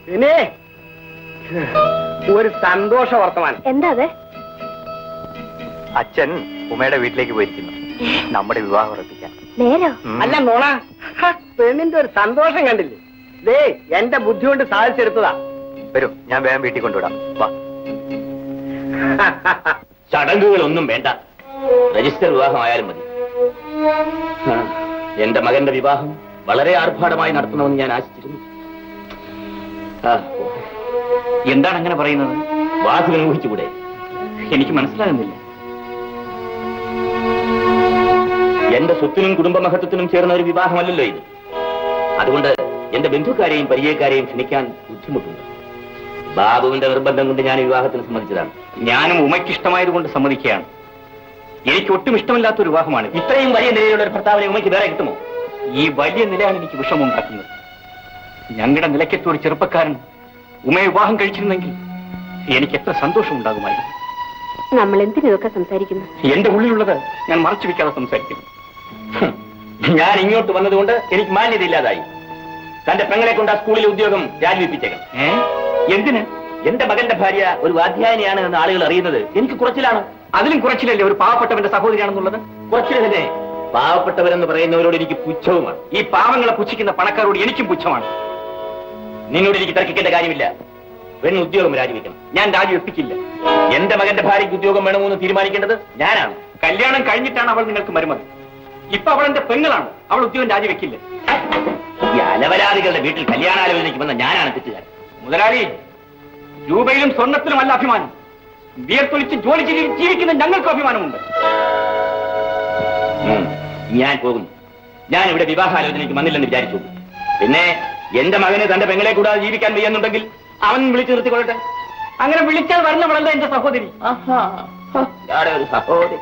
പിന്നെ ഒരു സന്തോഷ വർത്തമാനം. എന്താ അത്? അച്ഛൻ ഉമ്മയുടെ വീട്ടിലേക്ക് പോയിരിക്കുന്നു നമ്മുടെ വിവാഹം ഉറപ്പിക്കാൻ. നേരോ? അല്ല നോണ, പെണ്ണിന്റെ ഒരു സന്തോഷം കണ്ടില്ലേ? ദേ എന്റെ ബുദ്ധി കൊണ്ട് സാധിച്ചെടുത്തതാ. വരൂ, ഞാൻ വേഗം വീട്ടിൽ കൊണ്ടുവിടാം. വാ. ചടങ്ങുകളൊന്നും വേണ്ട, രജിസ്റ്റർ വിവാഹമായാലും മതി. എന്റെ മകന്റെ വിവാഹം വളരെ ആർഭാടമായി നടത്തണമെന്ന് ഞാൻ ആശിച്ചിരുന്നു. എന്താണ് അങ്ങനെ പറയുന്നത്? വാസുവിനെ ഊഹിച്ചുകൂടെ? എനിക്ക് മനസ്സിലാകുന്നില്ല. എന്റെ സ്വത്തിനും കുടുംബമഹത്വത്തിനും ചേർന്ന ഒരു വിവാഹമല്ലല്ലോ ഇത്. അതുകൊണ്ട് എന്റെ ബന്ധുക്കാരെയും പരിചയക്കാരെയും ക്ഷണിക്കാൻ ബുദ്ധിമുട്ടുണ്ട്. ബാബുവിന്റെ നിർബന്ധം കൊണ്ട് ഞാൻ വിവാഹത്തിന് സമ്മതിച്ചതാണ്. ഞാനും ഉമയ്ക്ക് ഇഷ്ടമായതുകൊണ്ട് സമ്മതിക്കുകയാണ്. എനിക്ക് ഒട്ടും ഇഷ്ടമില്ലാത്തൊരു വിവാഹമാണ്. ഇത്രയും വലിയ നിലയിലുള്ള ഒരു ഭർത്താവിനെ ഉമയ്ക്ക് വേറെ കിട്ടുമോ? ഈ വലിയ നിലയാണ് എനിക്ക് വിഷമമുണ്ടാക്കുന്നത്. ഞങ്ങളുടെ നിലയ്ക്കെത്തിയ ഒരു ചെറുപ്പക്കാരൻ ഉമയെ വിവാഹം കഴിച്ചിരുന്നെങ്കിൽ എനിക്ക് എത്ര സന്തോഷം ഉണ്ടാകുമായിരുന്നു. നമ്മൾ എന്തിനൊക്കെ സംസാരിക്കുന്നു? എന്റെ ഉള്ളിലുള്ളത് ഞാൻ മറച്ചു വെക്കാതെ സംസാരിക്കുന്നു. ഞാൻ ഇങ്ങോട്ട് വന്നതുകൊണ്ട് എനിക്ക് മാന്യതയില്ലാതായി. തന്റെ പെങ്ങളെ കൊണ്ട് ആ സ്കൂളിലെ ഉദ്യോഗം രാജിവെപ്പിച്ചേക്കാം. എന്തിന്? എന്റെ മകന്റെ ഭാര്യ ഒരു വാധ്യായനിയാണ് എന്ന് ആളുകൾ അറിയുന്നത് എനിക്ക് കുറച്ചിലാണ്. അതിലും കുറച്ചിലല്ലേ ഒരു പാവപ്പെട്ടവന്റെ സഹോദരിയാണെന്നുള്ളത്? കുറച്ചിൽ തന്നെ. പാവപ്പെട്ടവരെന്ന് പറയുന്നവരോട് എനിക്ക് പുച്ഛവുമാണ്. ഈ പാവങ്ങളെ പുച്ഛിക്കുന്ന പണക്കാരോട് എനിക്കും പുച്ഛമാണ്. നിന്നോട് എനിക്ക് തർക്കിക്കേണ്ട കാര്യമില്ല. പെണ്ണ് ഉദ്യോഗം രാജിവെക്കണം. ഞാൻ രാജിവെപ്പിക്കില്ല. എന്റെ മകന്റെ ഭാര്യയ്ക്ക് ഉദ്യോഗം വേണമെന്ന് തീരുമാനിക്കേണ്ടത് ഞാനാണ്. കല്യാണം കഴിഞ്ഞിട്ടാണ് അവൾ നിങ്ങൾക്ക് മരുമതി. ഇപ്പൊ അവൾ എന്റെ പെങ്ങളാണ്. അവൾ ഉദ്യോഗം രാജിവെക്കില്ല. ഈ അലവലാദികളുടെ വീട്ടിൽ കല്യാണാലോചനയ്ക്ക് വന്ന ഞാനാണ് തെറ്റുകാരൻ. മുതലാളി, രൂപയിലും സ്വർണത്തിലുമല്ല അഭിമാനം. വിയർത്തൊളിച്ച് ജോലി ചെയ്ത് ജീവിക്കുന്ന ഞങ്ങൾക്ക് അഭിമാനമുണ്ട്. ഞാൻ പോകുന്നു. ഞാൻ ഇവിടെ വിവാഹാലോചനയ്ക്ക് വന്നില്ലെന്ന് വിചാരിച്ചു. പിന്നെ എന്റെ മകന് തന്റെ പെങ്ങളെ കൂടാതെ ജീവിക്കാൻ വയ്യെന്നുണ്ടെങ്കിൽ അവൻ വിളിച്ചു നിർത്തിക്കൊള്ളട്ടെ. അങ്ങനെ വിളിച്ചാൽ വരുന്നവളല്ല എന്റെ സഹോദരി. ഒരു സഹോദരി.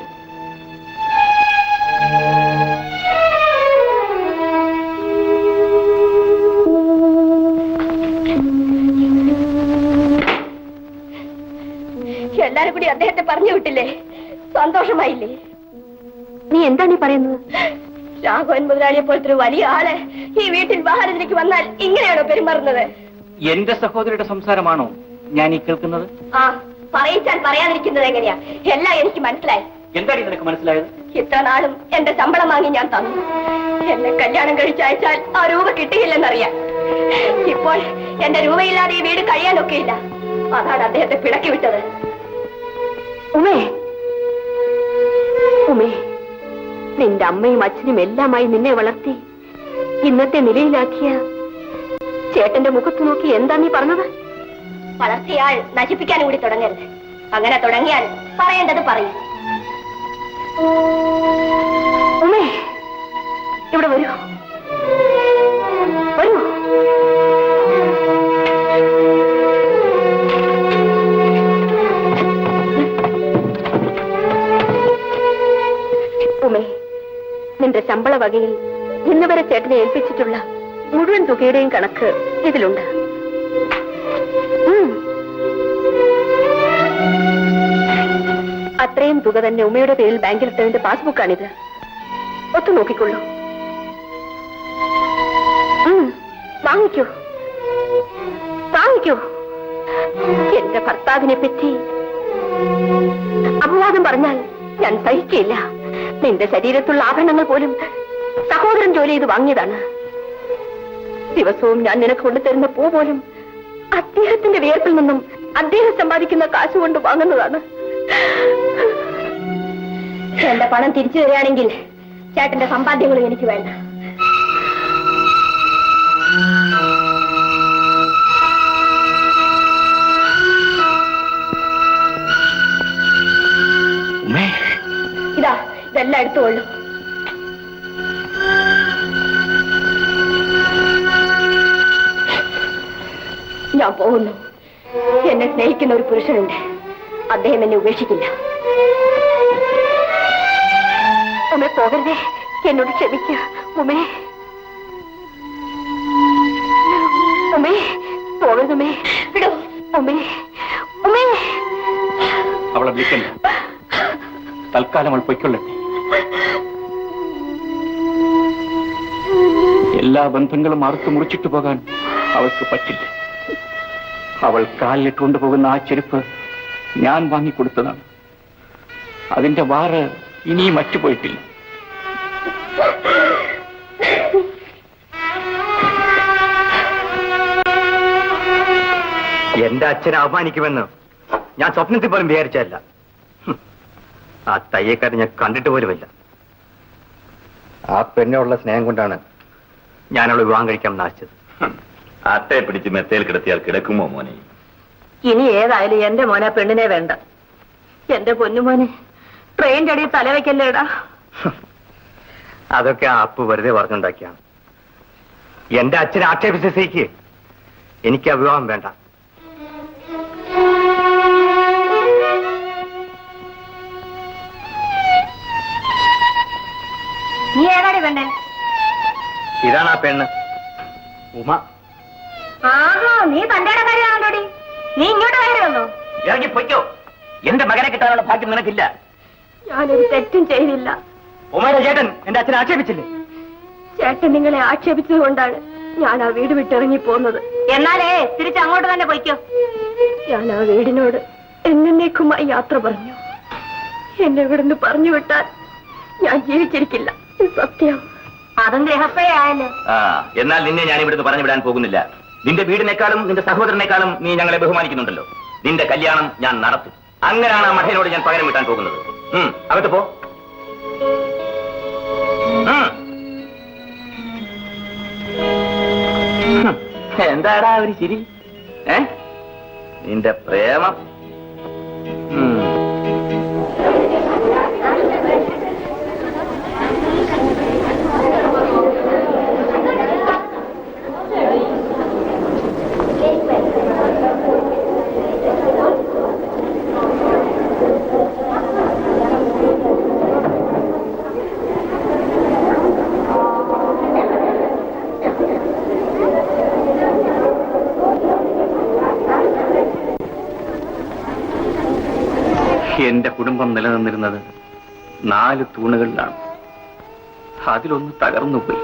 എല്ലാരും കൂടി അദ്ദേഹത്തെ പറഞ്ഞു വിട്ടില്ലേ? സന്തോഷമായില്ലേ? നീ എന്താണ് ഈ പറയുന്നത്? രാഘവൻ മുതലാളിയെ പോലത്തെ ഒരു വലിയ ആള് ഈ വീട്ടിൽ വിവാഹത്തിലേക്ക് വന്നാൽ ഇങ്ങനെയാണോ പെരുമാറുന്നത്? എന്റെ സഹോദരിയുടെ സംസാരമാണോ ഞാൻ ഈ കേൾക്കുന്നത്? ആ, പറയിച്ചാൽ പറയാതിരിക്കുന്നത് എങ്ങനെയാ? എല്ലാം എനിക്ക് മനസ്സിലായി. എന്താണ് നിനക്ക് മനസ്സിലായത്? ഇത്ര നാളും എന്റെ ശമ്പളം വാങ്ങി ഞാൻ തന്നു. എന്നെ കല്യാണം കഴിച്ചയച്ചാൽ ആ രൂപ കിട്ടുകയില്ലെന്നറിയാം. ഇപ്പോൾ എന്റെ രൂപയില്ലാതെ ഈ വീട് കഴിയാനൊക്കെയില്ല. അതാണ് അദ്ദേഹത്തെ പിടക്കി വിട്ടത്. ഉമേ, ഉമേ, നിന്റെ അമ്മയും അച്ഛനും എല്ലാമായി നിന്നെ വളർത്തി ഇന്നത്തെ നിലയിലാക്കിയ ചേട്ടന്റെ മുഖത്ത് നോക്കി എന്താ നീ പറഞ്ഞത്? വളർത്തിയാൾ നശിപ്പിക്കാനും കൂടി തുടങ്ങരുത്. അങ്ങനെ തുടങ്ങിയാൽ പറയേണ്ടത് പറയും. ഉമേ, ഇവിടെ വരൂ, വരൂ. ഉമേ, നിന്റെ ശമ്പള വകയിൽ ഇന്ന് വരെ ചേട്ടനെ ഏൽപ്പിച്ചിട്ടുള്ള മുഴുവൻ തുകയുടെയും കണക്ക് ഇതിലുണ്ട്. അത്രയും തുക തന്നെ ഉമ്മയുടെ പേരിൽ ബാങ്കിൽ ഇട്ടതിന്റെ പാസ്ബുക്കാണിത്. ഒത്തു നോക്കിക്കൊള്ളൂ. വാങ്ങിക്കൂ, വാങ്ങിക്കൂ. എന്റെ ഭർത്താവിനെ പറ്റി അപവാദം പറഞ്ഞാൽ ഞാൻ സഹിക്കില്ല. നിന്റെ ശരീരത്തുള്ള ആഭരണങ്ങൾ പോലും സഹോദരൻ ജോലി ചെയ്ത് വാങ്ങിയതാണ്. ദിവസവും ഞാൻ നിനക്ക് കൊണ്ടുതരുന്ന പൂ പോലും അദ്ദേഹത്തിന്റെ വിയർപ്പിൽ നിന്നും അദ്ദേഹം സമ്പാദിക്കുന്ന കാശ് കൊണ്ട് വാങ്ങുന്നതാണ്. എന്റെ പണം തിരിച്ചു തരികയാണെങ്കിൽ ചേട്ടന്റെ സമ്പാദ്യങ്ങളും എനിക്ക് വേണ്ട. ഇതാ, ഇതെല്ലാം എടുത്തുകൊള്ളു. ഞാൻ പോകുന്നു. എന്നെ സ്നേഹിക്കുന്ന ഒരു പുരുഷനുണ്ട്. അദ്ദേഹം എന്നെ ഉപേക്ഷിക്കില്ല. ഉമേ, പോകരുതേ. എന്നോട് ക്ഷമിക്കുക ഉമേ. ഉമേ, പോകരുതുമേ. വിടൂ ഉമേ. ഉമേ, അവളെ വിളിക്കണ്ട. തൽക്കാലം അവൾ പൊയ്ക്കൊള്ളട്ടെ. എല്ലാ ബന്ധങ്ങളും അറുത്തു മുറിച്ചിട്ട് പോകാൻ അവൾക്ക് പറ്റില്ല. അവൾ കാലിലിട്ട് കൊണ്ടുപോകുന്ന ആ ചെരുപ്പ് ഞാൻ വാങ്ങിക്കൊടുത്തതാണ്. അതിന്റെ വാറ് ഇനിയും മറ്റുപോയിട്ടില്ല. എന്റെ അച്ഛനെ അപമാനിക്കുമെന്ന് ഞാൻ സ്വപ്നത്തിൽ പോലും വിചാരിച്ചല്ല. ആ തയ്യക്കാരൻ ഞാൻ കണ്ടിട്ട് പോലുമില്ല. ആ പെണ്ണോടുള്ള സ്നേഹം കൊണ്ടാണ് ഞാൻ അവളെ വിവാഹം കഴിക്കാൻ നാശിച്ചത്. അട്ടയെ പിടിച്ച് മെത്തയിൽ കിടത്തിയാൽ കിടക്കുമോ മോനെ? ഇനി ഏതായാലും എന്റെ മോനെ പെണ്ണിനെ വേണ്ട. എന്റെ പൊന്നുമോനെ ട്രെയിനിന്റെ അടിയിൽ തലവെക്കല്ലേടാ. അതൊക്കെ ആ അപ്പ് വെറുതെ പറഞ്ഞുണ്ടാക്കിയാണ്. എന്റെ അച്ഛനെ ആക്ഷേപിച്ച സ്ഥിതിക്ക് എനിക്ക് ആ വിവാഹം വേണ്ട. നീ ഏതാടി പെണ്ണെ? ഇതാണ് ആ പെണ്ണ്, ഉമ. ആഹാ, നീ തന്റെ കാര്യമാണോടി? നീ ഇങ്ങോട്ട് കയറി വന്നോ? ഇറങ്ങി പൊയ്ക്കോ. എന്റെ മകനെ കിട്ടാനുള്ള ഭാഗ്യം നിനക്കില്ല. ഞാനൊരു തെറ്റും ചെയ്തില്ല. ഉമയുടെ ചേട്ടൻ എന്റെ അച്ഛനെ ആക്ഷേപിച്ചില്ലേ? ചേട്ടൻ നിങ്ങളെ ആക്ഷേപിച്ചത് കൊണ്ടാണ് ഞാൻ ആ വീട് വിട്ടിറങ്ങി പോന്നത്. എന്നാലേ തിരിച്ച് അങ്ങോട്ട് തന്നെ പൊയ്ക്കോ. ഞാൻ ആ വീടിനോട് എന്നേക്കുമായി യാത്ര പറഞ്ഞു. എന്നെ ഇവിടുന്ന് പറഞ്ഞു വിട്ടാൽ ഞാൻ ജീവിച്ചിരിക്കില്ല. സത്യം. അതും ഗ്രഹപ്പയായല്ലോ. എന്നാൽ നിന്നെ ഞാൻ ഇവിടുന്ന് പറഞ്ഞു വിടാൻ പോകുന്നില്ല. നിന്റെ വീടിനേക്കാളും നിന്റെ സഹോദരനേക്കാളും നീ ഞങ്ങളെ ബഹുമാനിക്കുന്നുണ്ടല്ലോ. നിന്റെ കല്യാണം ഞാൻ നടത്തും. അങ്ങനെയാണ് ആ മഠനോട് ഞാൻ പകരം വിട്ടാൻ പോകുന്നത്. അകത്ത് പോ. എന്താടാ ഒരു ചിരി? നിന്റെ പ്രേമം. എന്റെ കുടുംബം നിലനിന്നിരുന്നത് 4 തൂണുകളിലാണ്. അതിലൊന്ന് തകർന്നുപോയി.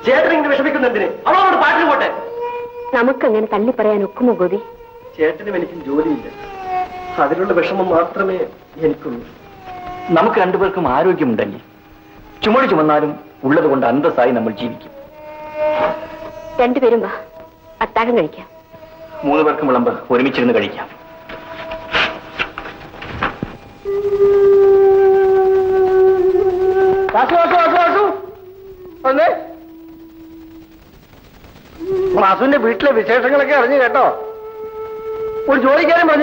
ചേട്ടൻ വിഷമിക്കുന്നെന്തിന്? അവളോട് പാട്ടിന് പോട്ടെ. നമുക്കങ്ങനെ തള്ളി പറയാൻ ഒക്കുമോ ഗോപി? ചേട്ടനും എനിക്കും ജോലിയില്ല. അതിലുള്ള വിഷമം മാത്രമേ എനിക്കുള്ളൂ. നമുക്ക് രണ്ടുപേർക്കും ആരോഗ്യമുണ്ടല്ലേ. ചുമട് ചുമന്നാലും ഉള്ളത് കൊണ്ട് അന്തസ്സായി നമ്മൾ ജീവിക്കും. രണ്ടുപേരും വാ, അത്താഴം കഴിക്കാം. 3 പേർക്കും വിളമ്പ്, ഒരുമിച്ചിരുന്ന് കഴിക്കാം. വാസുവിന്റെ വീട്ടിലെ വിശേഷങ്ങളൊക്കെ അറിഞ്ഞു കേട്ടോ. ഒരു ജോലിക്കാരൻ പറഞ്ഞു